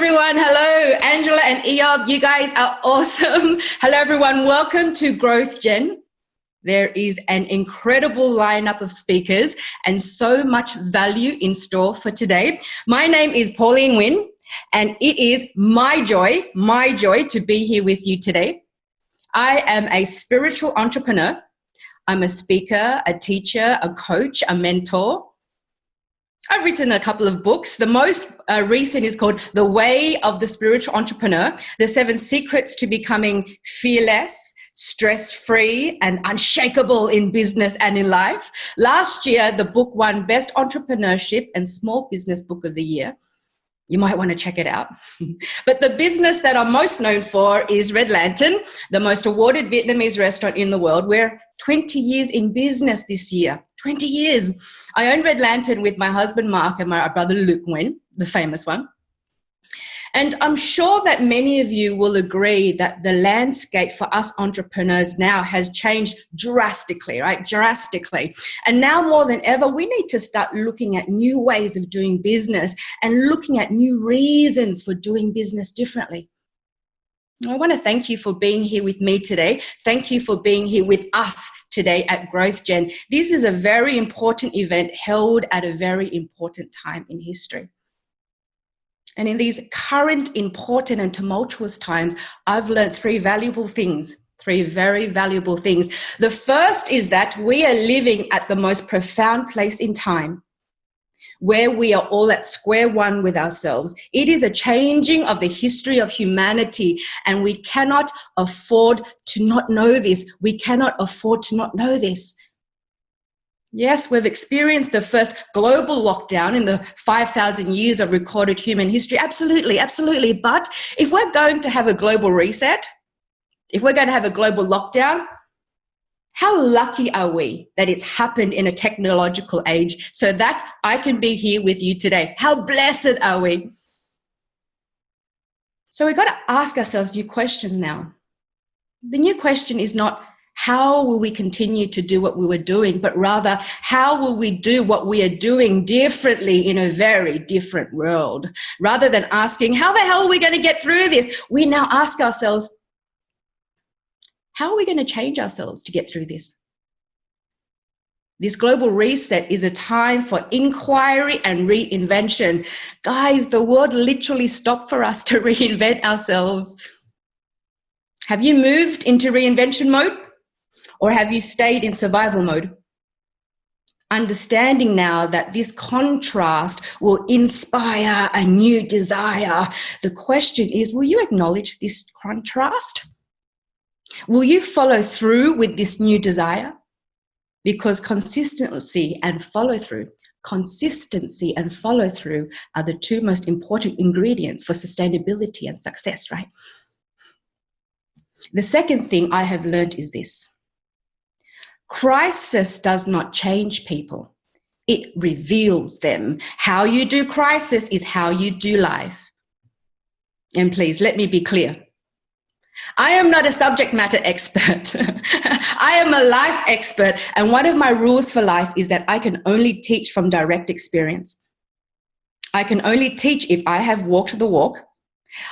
everyone. Hello, Angela and Eob. You guys are awesome. Hello, everyone. Welcome to Growth Gen. There is an incredible lineup of speakers and so much value in store for today. My name is Pauline Nguyen, and it is my joy to be here with you today. I am a spiritual entrepreneur. I'm a speaker, a teacher, a coach, a mentor. I've written a couple of books. The most recent is called The Way of the Spiritual Entrepreneur, The 7 Secrets to Becoming Fearless, Stress-Free, and Unshakable in Business and in Life. Last year, the book won Best Entrepreneurship and Small Business Book of the Year. You might want to check it out. But the business that I'm most known for is Red Lantern, the most awarded Vietnamese restaurant in the world. We're 20 years in business this year. 20 years. I own Red Lantern with my husband, Mark, and my brother, Luke Nguyen, the famous one. And I'm sure that many of you will agree that the landscape for us entrepreneurs now has changed drastically, right? Drastically. And now more than ever, we need to start looking at new ways of doing business and looking at new reasons for doing business differently. I want to thank you for being here with me today. Thank you for being here with us today at Growth Gen. This is a very important event held at a very important time in history. And in these current important and tumultuous times, I've learned 3 valuable things, 3 very valuable things. The first is that we are living at the most profound place in time, where we are all at square one with ourselves. It is a changing of the history of humanity, and we cannot afford to not know this. We cannot afford to not know this. Yes, we've experienced the first global lockdown in the 5,000 years of recorded human history. Absolutely, absolutely. But if we're going to have a global reset, if we're going to have a global lockdown, how lucky are we that it's happened in a technological age so that I can be here with you today? How blessed are we? So we've got to ask ourselves new questions now. The new question is not, how will we continue to do what we were doing, but rather, how will we do what we are doing differently in a very different world? Rather than asking, how the hell are we going to get through this? We now ask ourselves, how are we going to change ourselves to get through this? This global reset is a time for inquiry and reinvention. Guys, the world literally stopped for us to reinvent ourselves. Have you moved into reinvention mode? Or have you stayed in survival mode? Understanding now that this contrast will inspire a new desire. The question is, will you acknowledge this contrast? Will you follow through with this new desire? Because consistency and follow through are the 2 most important ingredients for sustainability and success, right? The second thing I have learned is this. Crisis does not change people. It reveals them. How you do crisis is how you do life. And please, let me be clear. I am not a subject matter expert. I am a life expert. And one of my rules for life is that I can only teach from direct experience. I can only teach if I have walked the walk.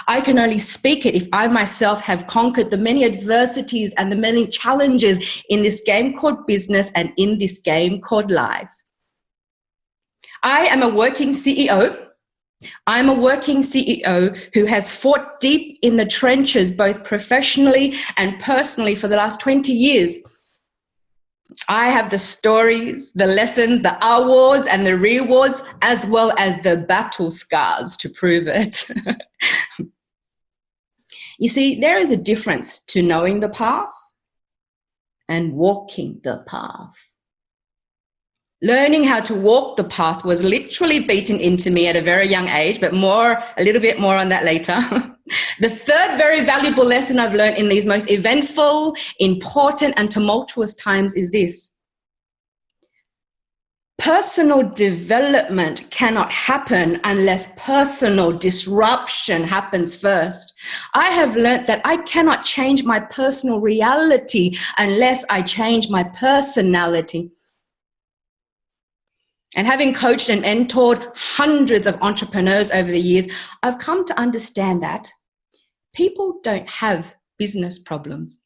I can only speak it if I myself have conquered the many adversities and the many challenges in this game called business and in this game called life. I am a working CEO. I'm a working CEO who has fought deep in the trenches, both professionally and personally, for the last 20 years. I have the stories, the lessons, the awards and the rewards, as well as the battle scars to prove it. You see, there is a difference to knowing the path and walking the path. Learning how to walk the path was literally beaten into me at a very young age, but a little bit more on that later. The third very valuable lesson I've learned in these most eventful, important, and tumultuous times is this. Personal development cannot happen unless personal disruption happens first. I have learned that I cannot change my personal reality unless I change my personality. And having coached and mentored hundreds of entrepreneurs over the years, I've come to understand that people don't have business problems.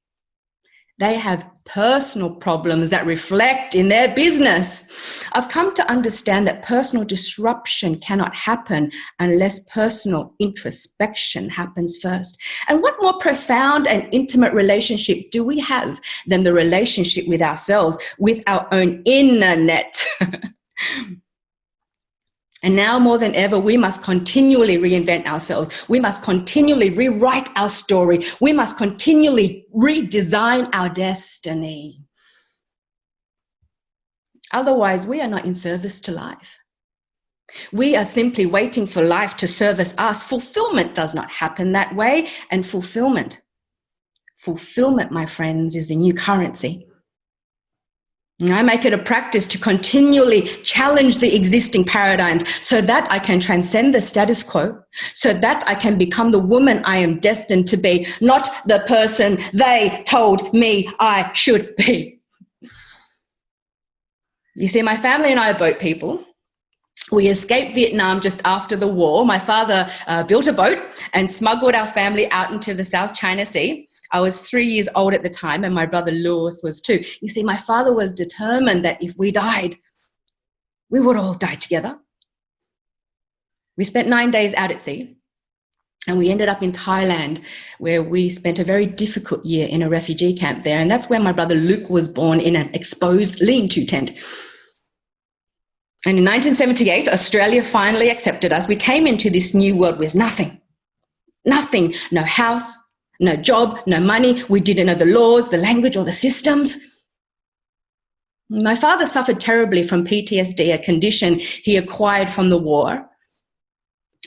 They have personal problems that reflect in their business. I've come to understand that personal disruption cannot happen unless personal introspection happens first. And what more profound and intimate relationship do we have than the relationship with ourselves, with our own inner net? And now more than ever, we must continually reinvent ourselves. We must continually rewrite our story. We must continually redesign our destiny. Otherwise, we are not in service to life. We are simply waiting for life to service us. Fulfillment does not happen that way. And fulfillment, my friends, is the new currency. I make it a practice to continually challenge the existing paradigms so that I can transcend the status quo, so that I can become the woman I am destined to be, not the person they told me I should be. You see, my family and I are boat people. We escaped Vietnam just after the war. My father built a boat and smuggled our family out into the South China Sea. I was 3 years old at the time, and my brother Lewis was 2. You see, my father was determined that if we died, we would all die together. We spent 9 days out at sea, and we ended up in Thailand, where we spent a very difficult year in a refugee camp there. And that's where my brother Luke was born, in an exposed lean-to tent. And in 1978, Australia finally accepted us. We came into this new world with nothing. Nothing. No house, no job, no money. We didn't know the laws, the language, or the systems. My father suffered terribly from PTSD, a condition he acquired from the war.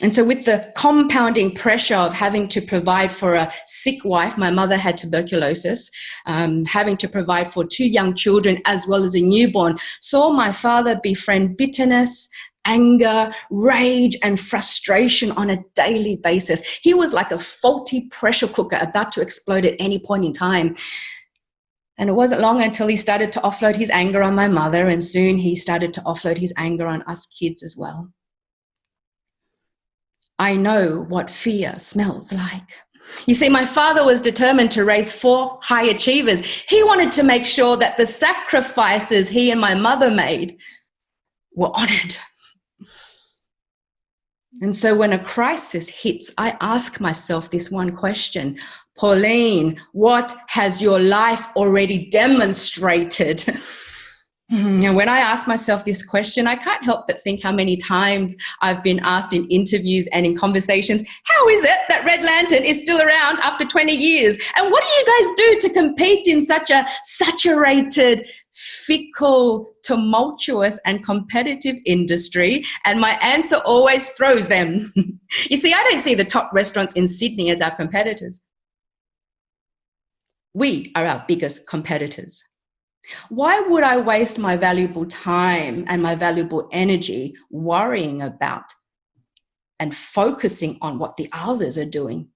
And so with the compounding pressure of having to provide for a sick wife, my mother had tuberculosis, having to provide for 2 young children as well as a newborn, saw my father befriend bitterness, anger, rage, and frustration on a daily basis. He was like a faulty pressure cooker about to explode at any point in time. And it wasn't long until he started to offload his anger on my mother, and soon he started to offload his anger on us kids as well. I know what fear smells like. You see, my father was determined to raise 4 high achievers. He wanted to make sure that the sacrifices he and my mother made were honored. And so when a crisis hits, I ask myself this one question: Pauline, what has your life already demonstrated? And when I ask myself this question, I can't help but think how many times I've been asked in interviews and in conversations, how is it that Red Lantern is still around after 20 years? And what do you guys do to compete in such a saturated, fickle, tumultuous, and competitive industry? And my answer always throws them. You see, I don't see the top restaurants in Sydney as our competitors. We are our biggest competitors. Why would I waste my valuable time and my valuable energy worrying about and focusing on what the others are doing?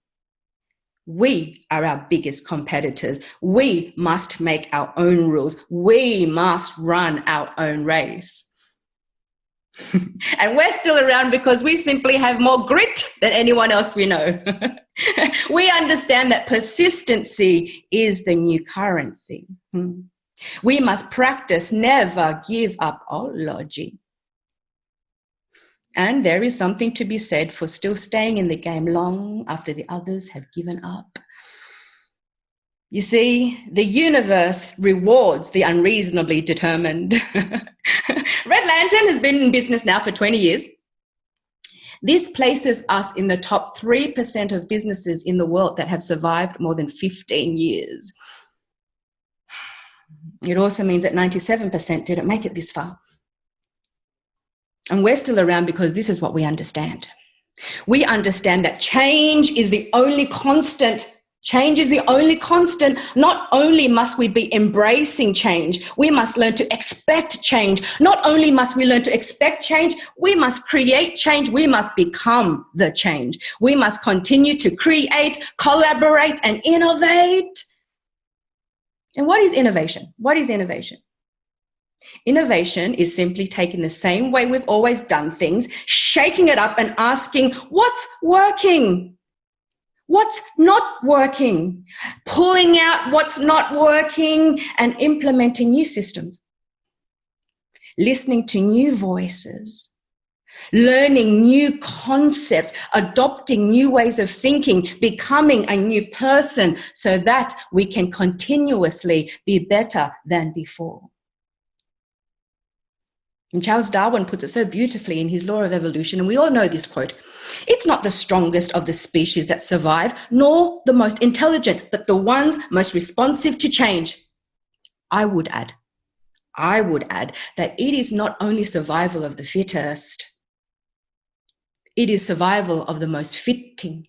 We are our biggest competitors. We must make our own rules. We must run our own race. And we're still around because we simply have more grit than anyone else we know. We understand that persistency is the new currency. We must practice never give up-ology. And there is something to be said for still staying in the game long after the others have given up. You see, the universe rewards the unreasonably determined. Red Lantern has been in business now for 20 years. This places us in the top 3% of businesses in the world that have survived more than 15 years. It also means that 97% didn't make it this far. And we're still around because this is what we understand. We understand that change is the only constant. Change is the only constant. Not only must we be embracing change, we must learn to expect change. Not only must we learn to expect change, we must create change. We must become the change. We must continue to create, collaborate, and innovate. And what is innovation? What is innovation? Innovation is simply taking the same way we've always done things, shaking it up and asking, what's working? What's not working? Pulling out what's not working and implementing new systems. Listening to new voices, learning new concepts, adopting new ways of thinking, becoming a new person so that we can continuously be better than before. And Charles Darwin puts it so beautifully in his Law of Evolution, and we all know this quote: "It's not the strongest of the species that survive, nor the most intelligent, but the ones most responsive to change." I would add that it is not only survival of the fittest, it is survival of the most fitting,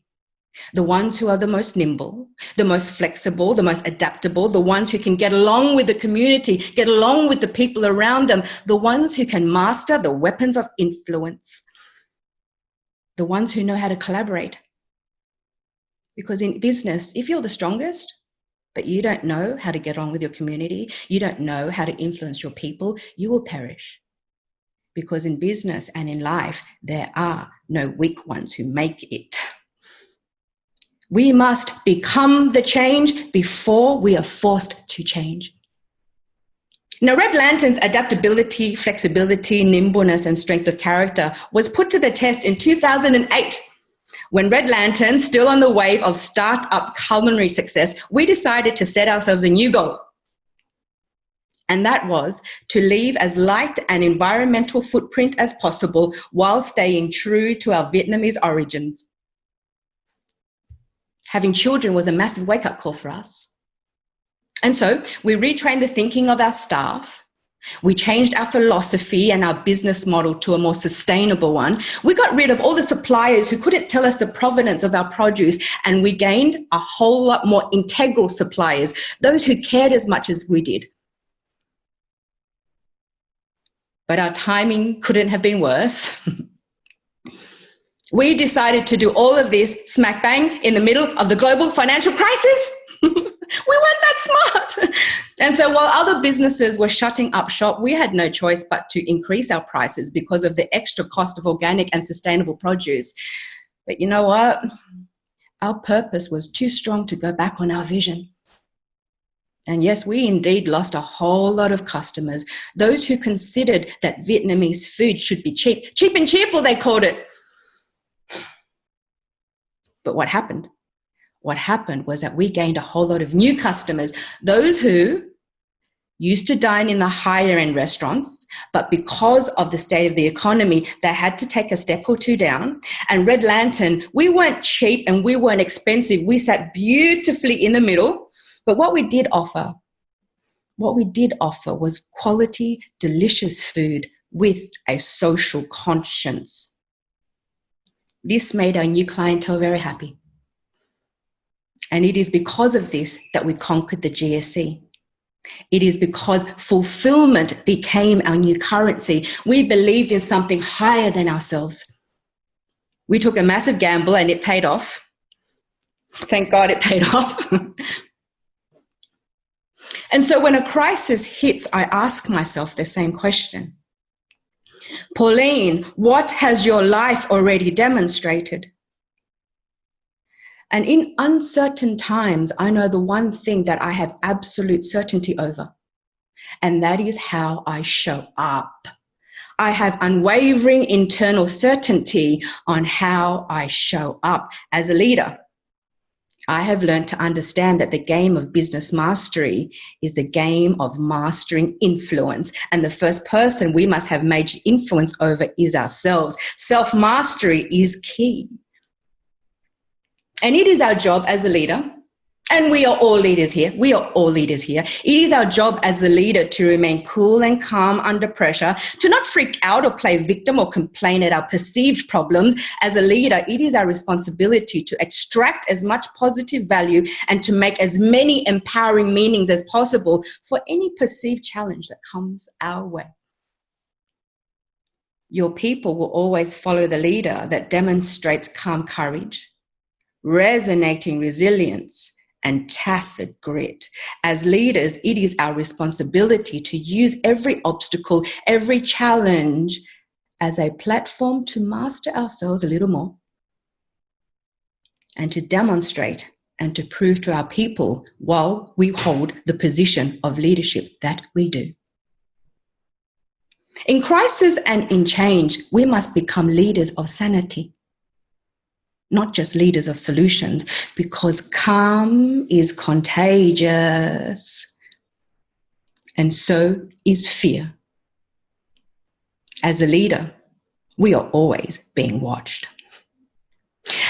the ones who are the most nimble, the most flexible, the most adaptable, the ones who can get along with the community, get along with the people around them, the ones who can master the weapons of influence, the ones who know how to collaborate. Because in business, if you're the strongest, but you don't know how to get on with your community, you don't know how to influence your people, you will perish. Because in business and in life, there are no weak ones who make it. We must become the change before we are forced to change. Now, Red Lantern's adaptability, flexibility, nimbleness, and strength of character was put to the test in 2008. When Red Lantern, still on the wave of start-up culinary success, we decided to set ourselves a new goal. And that was to leave as light an environmental footprint as possible while staying true to our Vietnamese origins. Having children was a massive wake-up call for us. And so we retrained the thinking of our staff. We changed our philosophy and our business model to a more sustainable one. We got rid of all the suppliers who couldn't tell us the provenance of our produce, and we gained a whole lot more integral suppliers, those who cared as much as we did. But our timing couldn't have been worse. We decided to do all of this smack bang in the middle of the global financial crisis. We weren't that smart. And so while other businesses were shutting up shop, we had no choice but to increase our prices because of the extra cost of organic and sustainable produce. But you know what? Our purpose was too strong to go back on our vision. And yes, we indeed lost a whole lot of customers, those who considered that Vietnamese food should be cheap. Cheap and cheerful, they called it. But what happened? What happened was that we gained a whole lot of new customers, those who used to dine in the higher end restaurants, but because of the state of the economy, they had to take a step or two down. And Red Lantern, we weren't cheap and we weren't expensive. We sat beautifully in the middle. But what we did offer was quality, delicious food with a social conscience. This made our new clientele very happy. And it is because of this that we conquered the GSE. It is because fulfillment became our new currency. We believed in something higher than ourselves. We took a massive gamble and it paid off. Thank God it paid off. And so when a crisis hits, I ask myself the same question. Pauline, what has your life already demonstrated? And in uncertain times, I know the one thing that I have absolute certainty over, and that is how I show up. I have unwavering internal certainty on how I show up as a leader. I have learned to understand that the game of business mastery is the game of mastering influence. And the first person we must have major influence over is ourselves. Self-mastery is key. And it is our job as a leader, and we are all leaders here. It is our job as the leader to remain cool and calm under pressure, to not freak out or play victim or complain at our perceived problems. As a leader, it is our responsibility to extract as much positive value and to make as many empowering meanings as possible for any perceived challenge that comes our way. Your people will always follow the leader that demonstrates calm courage, resonating resilience, and tacit grit. As leaders, it is our responsibility to use every obstacle, every challenge as a platform to master ourselves a little more and to demonstrate and to prove to our people while we hold the position of leadership that we do. In crisis and in change, we must become leaders of sanity, not just leaders of solutions, because calm is contagious, and so is fear. As a leader, we are always being watched.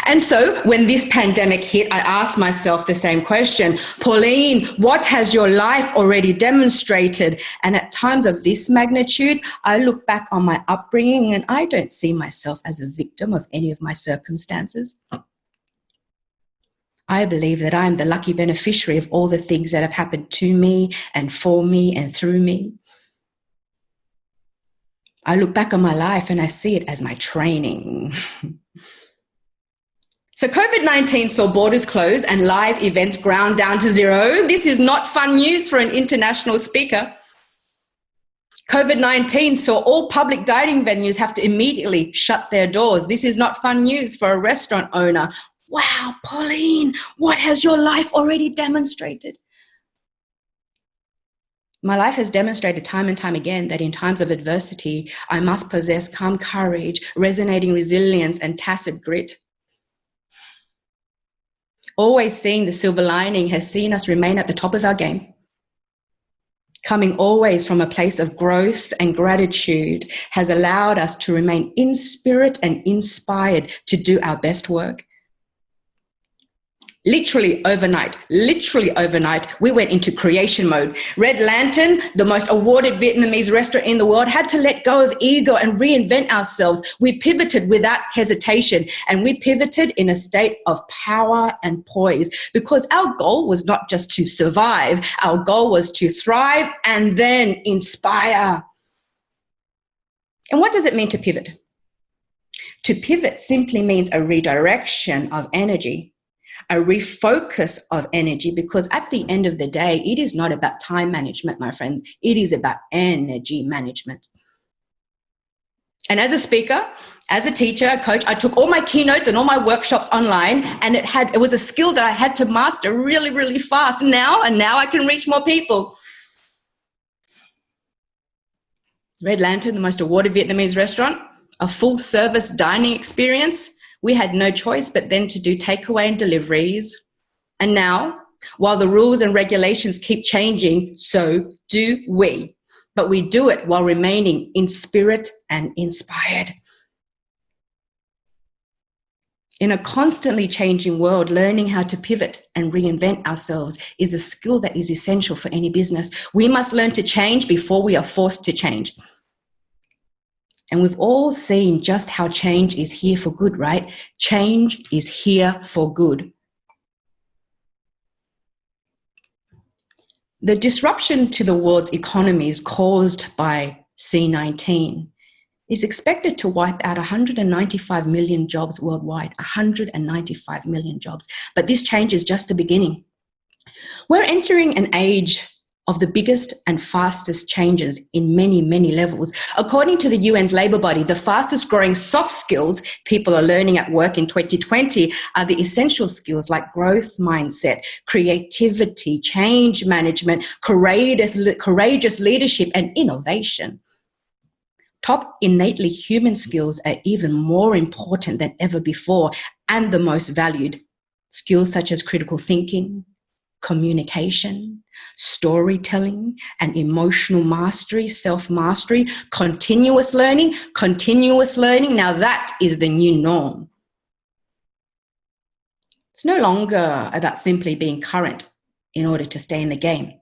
And so when this pandemic hit, I asked myself the same question: Pauline, what has your life already demonstrated? And at times of this magnitude, I look back on my upbringing and I don't see myself as a victim of any of my circumstances. I believe that I am the lucky beneficiary of all the things that have happened to me and for me and through me. I look back on my life and I see it as my training. So COVID-19 saw borders close and live events ground down to zero. This is not fun news for an international speaker. COVID-19 saw all public dining venues have to immediately shut their doors. This is not fun news for a restaurant owner. Wow, Pauline, what has your life already demonstrated? My life has demonstrated time and time again that in times of adversity, I must possess calm courage, resonating resilience, and tacit grit. Always seeing the silver lining has seen us remain at the top of our game. Coming always from a place of growth and gratitude has allowed us to remain in spirit and inspired to do our best work. Literally overnight, we went into creation mode. Red Lantern, the most awarded Vietnamese restaurant in the world, had to let go of ego and reinvent ourselves. We pivoted without hesitation, and we pivoted in a state of power and poise, because our goal was not just to survive. Our goal was to thrive and then inspire. And what does it mean to pivot? To pivot simply means a redirection of energy, a refocus of energy, because at the end of the day, it is not about time management, my friends. It is about energy management. And as a speaker, as a teacher, a coach, I took all my keynotes and all my workshops online, and it was a skill that I had to master really, really fast now, and now I can reach more people. Red Lantern, the most awarded Vietnamese restaurant, a full service dining experience. We had no choice but then to do takeaway and deliveries. And now, while the rules and regulations keep changing, so do we. But we do it while remaining in spirit and inspired. In a constantly changing world, learning how to pivot and reinvent ourselves is a skill that is essential for any business. We must learn to change before we are forced to change. And we've all seen just how change is here for good, right? Change is here for good. The disruption to the world's economies caused by C-19 is expected to wipe out 195 million jobs worldwide, 195 million jobs. But this change is just the beginning. We're entering an age of the biggest and fastest changes in many, many levels. According to the UN's labour body, the fastest growing soft skills people are learning at work in 2020 are the essential skills like growth mindset, creativity, change management, courageous leadership, and innovation. Top innately human skills are even more important than ever before, and the most valued. Skills such as critical thinking, communication, storytelling, and emotional mastery, self-mastery, continuous learning. Now that is the new norm. It's no longer about simply being current in order to stay in the game.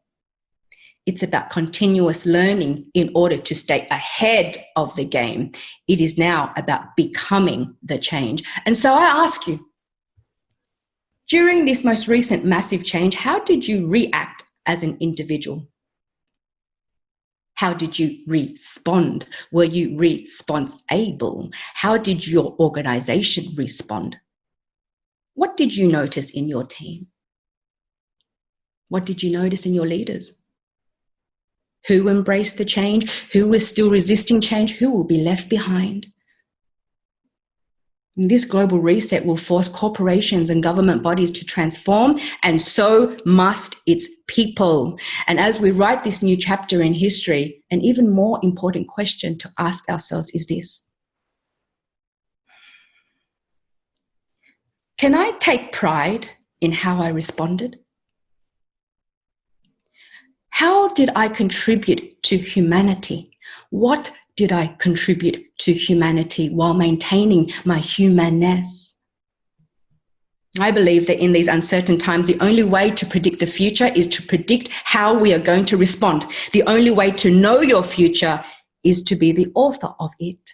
It's about continuous learning in order to stay ahead of the game. It is now about becoming the change. And so I ask you, during this most recent massive change, how did you react as an individual? How did you respond? Were you response-able? How did your organization respond? What did you notice in your team? What did you notice in your leaders? Who embraced the change? Who is still resisting change? Who will be left behind? And this global reset will force corporations and government bodies to transform, and so must its people. And as we write this new chapter in history, an even more important question to ask ourselves is this: can I take pride in how I responded? How did I contribute to humanity? What did I contribute to humanity while maintaining my humanness? I believe that in these uncertain times, the only way to predict the future is to predict how we are going to respond. The only way to know your future is to be the author of it.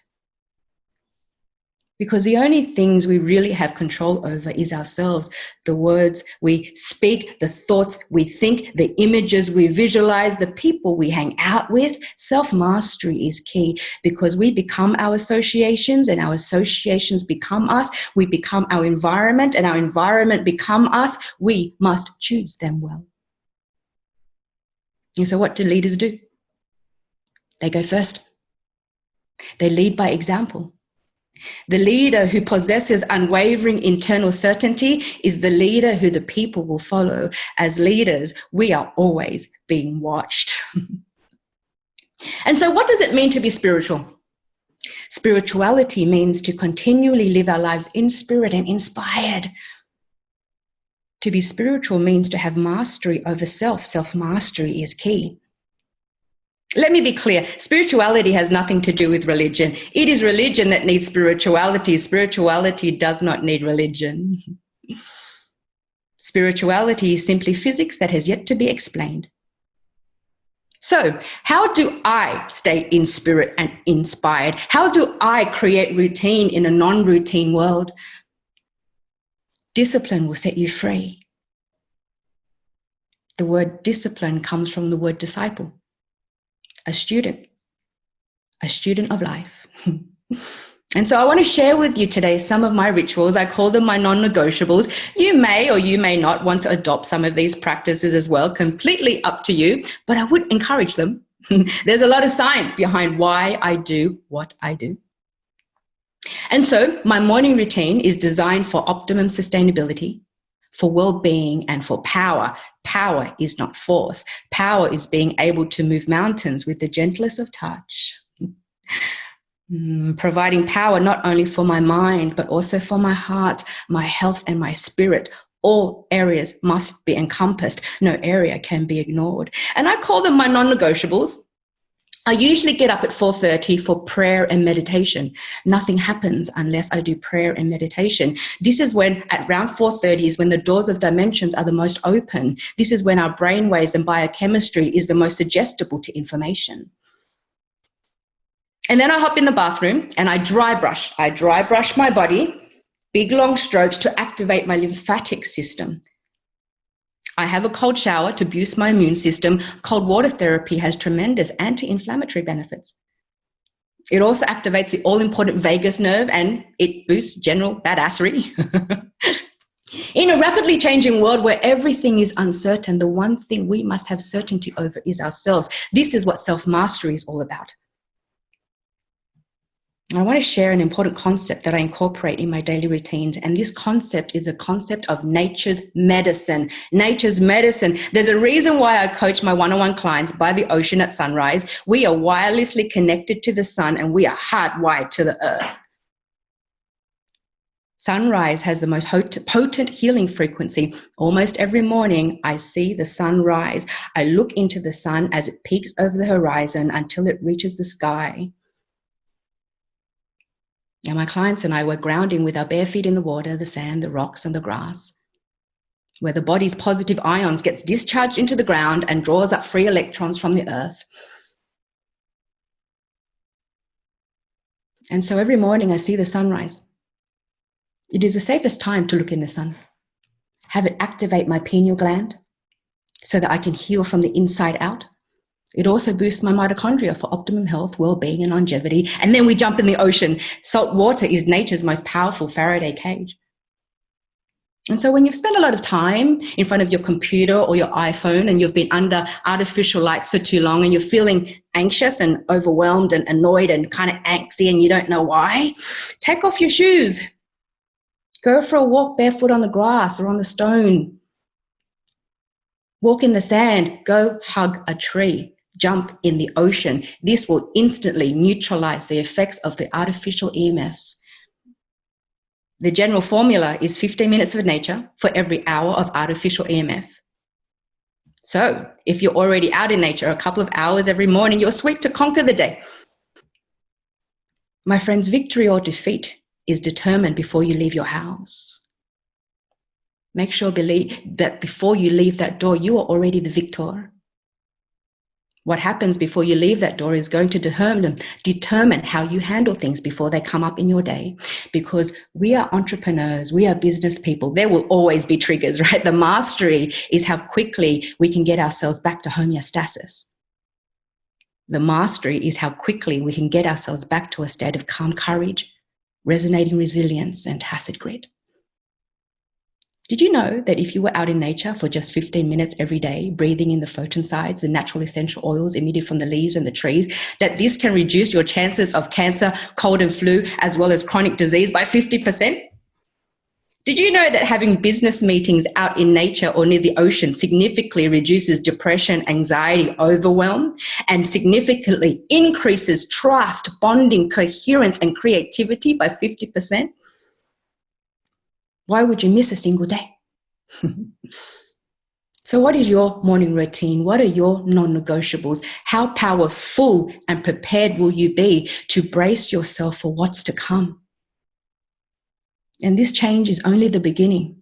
Because the only things we really have control over is ourselves. The words we speak, the thoughts we think, the images we visualize, the people we hang out with. Self-mastery is key because we become our associations and our associations become us. We become our environment and our environment become us. We must choose them well. And so what do leaders do? They go first. They lead by example. The leader who possesses unwavering internal certainty is the leader who the people will follow. As leaders, we are always being watched. And so what does it mean to be spiritual? Spirituality means to continually live our lives in spirit and inspired. To be spiritual means to have mastery over self. Self-mastery is key. Let me be clear, spirituality has nothing to do with religion. It is religion that needs spirituality. Spirituality does not need religion. Spirituality is simply physics that has yet to be explained. So, how do I stay in spirit and inspired? How do I create routine in a non-routine world? Discipline will set you free. The word discipline comes from the word disciple. A student of life. And so I want to share with you today some of my rituals. I call them my non-negotiables. You may or you may not want to adopt some of these practices as well, completely up to you, but I would encourage them. There's a lot of science behind why I do what I do. And so my morning routine is designed for optimum sustainability, for well-being, and for power. Power is not force. Power is being able to move mountains with the gentlest of touch. Providing power not only for my mind, but also for my heart, my health, and my spirit. All areas must be encompassed. No area can be ignored. And I call them my non-negotiables. I usually get up at 4:30 for prayer and meditation. Nothing happens unless I do prayer and meditation. This is when, at around 4:30, is when the doors of dimensions are the most open. This is when our brainwaves and biochemistry is the most suggestible to information. And then I hop in the bathroom and I dry brush. I dry brush my body, big long strokes to activate my lymphatic system. I have a cold shower to boost my immune system. Cold water therapy has tremendous anti-inflammatory benefits. It also activates the all-important vagus nerve and it boosts general badassery. In a rapidly changing world where everything is uncertain, the one thing we must have certainty over is ourselves. This is what self-mastery is all about. I want to share an important concept that I incorporate in my daily routines, and this concept is a concept of nature's medicine. Nature's medicine. There's a reason why I coach my one-on-one clients by the ocean at sunrise. We are wirelessly connected to the sun and we are hardwired to the earth. Sunrise has the most potent healing frequency. Almost every morning, I see the sun rise. I look into the sun as it peaks over the horizon until it reaches the sky. And my clients and I were grounding with our bare feet in the water, the sand, the rocks, and the grass, where the body's positive ions gets discharged into the ground and draws up free electrons from the earth. And so every morning I see the sunrise. It is the safest time to look in the sun. Have it activate my pineal gland so that I can heal from the inside out. It also boosts my mitochondria for optimum health, well-being, and longevity. And then we jump in the ocean. Salt water is nature's most powerful Faraday cage. And so when you've spent a lot of time in front of your computer or your iPhone and you've been under artificial lights for too long and you're feeling anxious and overwhelmed and annoyed and kind of angsty and you don't know why, take off your shoes. Go for a walk barefoot on the grass or on the stone. Walk in the sand. Go hug a tree. Jump in the ocean. This will instantly neutralize the effects of the artificial EMFs. The general formula is 15 minutes of nature for every hour of artificial EMF. So if you're already out in nature a couple of hours every morning, you're sweet to conquer the day. My friends, victory or defeat is determined before you leave your house. Make sure that before you leave that door, you are already the victor. What happens before you leave that door is going to determine how you handle things before they come up in your day. Because we are entrepreneurs, we are business people. There will always be triggers, right? The mastery is how quickly we can get ourselves back to homeostasis. The mastery is how quickly we can get ourselves back to a state of calm courage, resonating resilience, and tacit grit. Did you know that if you were out in nature for just 15 minutes every day, breathing in the photosides, the natural essential oils emitted from the leaves and the trees, that this can reduce your chances of cancer, cold and flu, as well as chronic disease by 50%? Did you know that having business meetings out in nature or near the ocean significantly reduces depression, anxiety, overwhelm, and significantly increases trust, bonding, coherence, and creativity by 50%? Why would you miss a single day? So what is your morning routine? What are your non-negotiables? How powerful and prepared will you be to brace yourself for what's to come? And this change is only the beginning.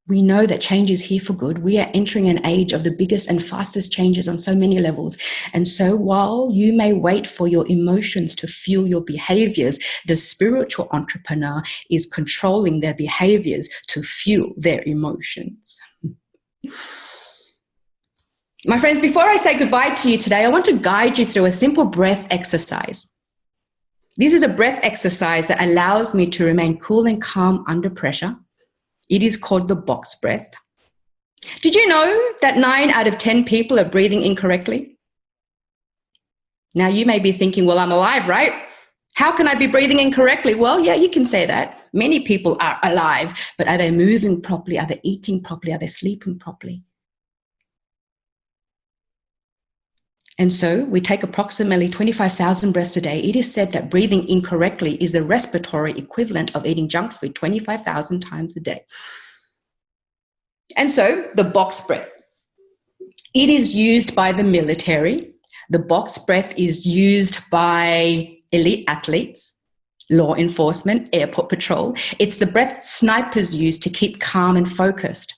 We know that change is here for good. We are entering an age of the biggest and fastest changes on so many levels. And so while you may wait for your emotions to fuel your behaviors, the spiritual entrepreneur is controlling their behaviors to fuel their emotions. My friends, before I say goodbye to you today, I want to guide you through a simple breath exercise. This is a breath exercise that allows me to remain cool and calm under pressure. It is called the box breath. Did you know that 9 out of 10 people are breathing incorrectly? Now you may be thinking, well, I'm alive, right? How can I be breathing incorrectly? Well, yeah, you can say that. Many people are alive, but are they moving properly? Are they eating properly? Are they sleeping properly? And so we take approximately 25,000 breaths a day. It is said that breathing incorrectly is the respiratory equivalent of eating junk food 25,000 times a day. And so the box breath, it is used by the military. The box breath is used by elite athletes, law enforcement, airport patrol. It's the breath snipers use to keep calm and focused.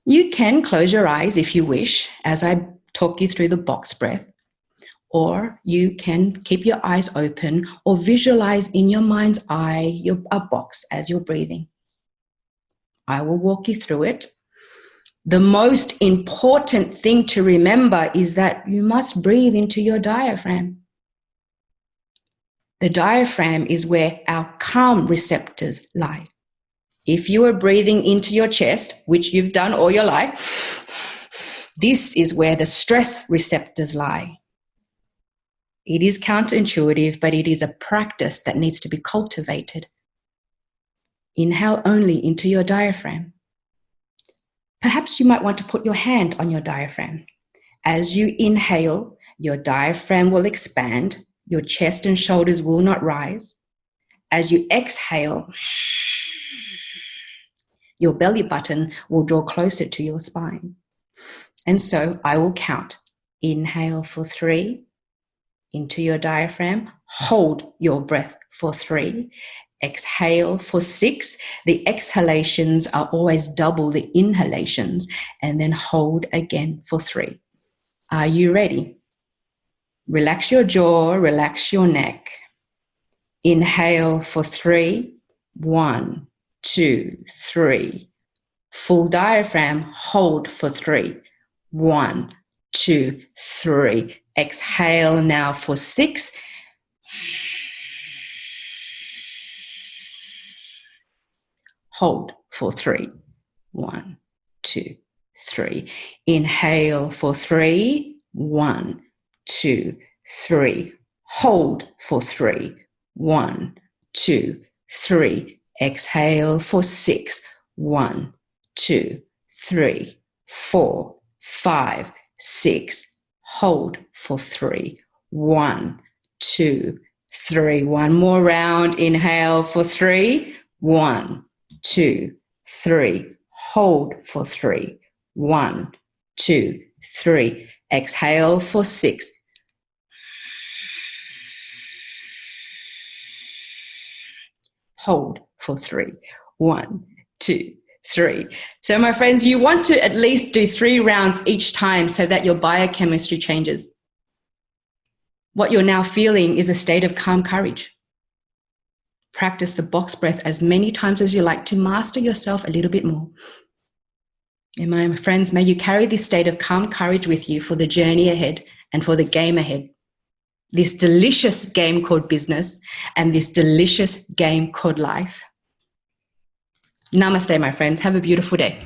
You can close your eyes if you wish, as I talk you through the box breath, or you can keep your eyes open or visualize in your mind's eye a box as you're breathing. I will walk you through it. The most important thing to remember is that you must breathe into your diaphragm. The diaphragm is where our calm receptors lie. If you are breathing into your chest, which you've done all your life, this is where the stress receptors lie. It is counterintuitive, but it is a practice that needs to be cultivated. Inhale only into your diaphragm. Perhaps you might want to put your hand on your diaphragm. As you inhale, your diaphragm will expand, your chest and shoulders will not rise. As you exhale, your belly button will draw closer to your spine. And so I will count. Inhale for 3 into your diaphragm. Hold your breath for 3. Exhale for 6. The exhalations are always double the inhalations. And then hold again for 3. Are you ready? Relax your jaw, relax your neck. Inhale for 3. 1, 2, 3. Full diaphragm, hold for 3. 1, 2, 3. Exhale now for 6. Hold for 3. 1, 2, 3. Inhale for 3. 1, 2, 3. Hold for 3. 1, 2, 3. Exhale for 6. 1, 2, 3, 4, 5, 6. Hold for 3. 1, 2, 3. One more round. Inhale for 3. 1, 2, 3. Hold for 3. 1, 2, 3. Exhale for 6. Hold for 3. 1, 2, 3. So my friends, you want to at least do 3 rounds each time so that your biochemistry changes. What you're now feeling is a state of calm courage. Practice the box breath as many times as you like to master yourself a little bit more. And my friends, may you carry this state of calm courage with you for the journey ahead and for the game ahead. This delicious game called business and this delicious game called life. Namaste, my friends. Have a beautiful day.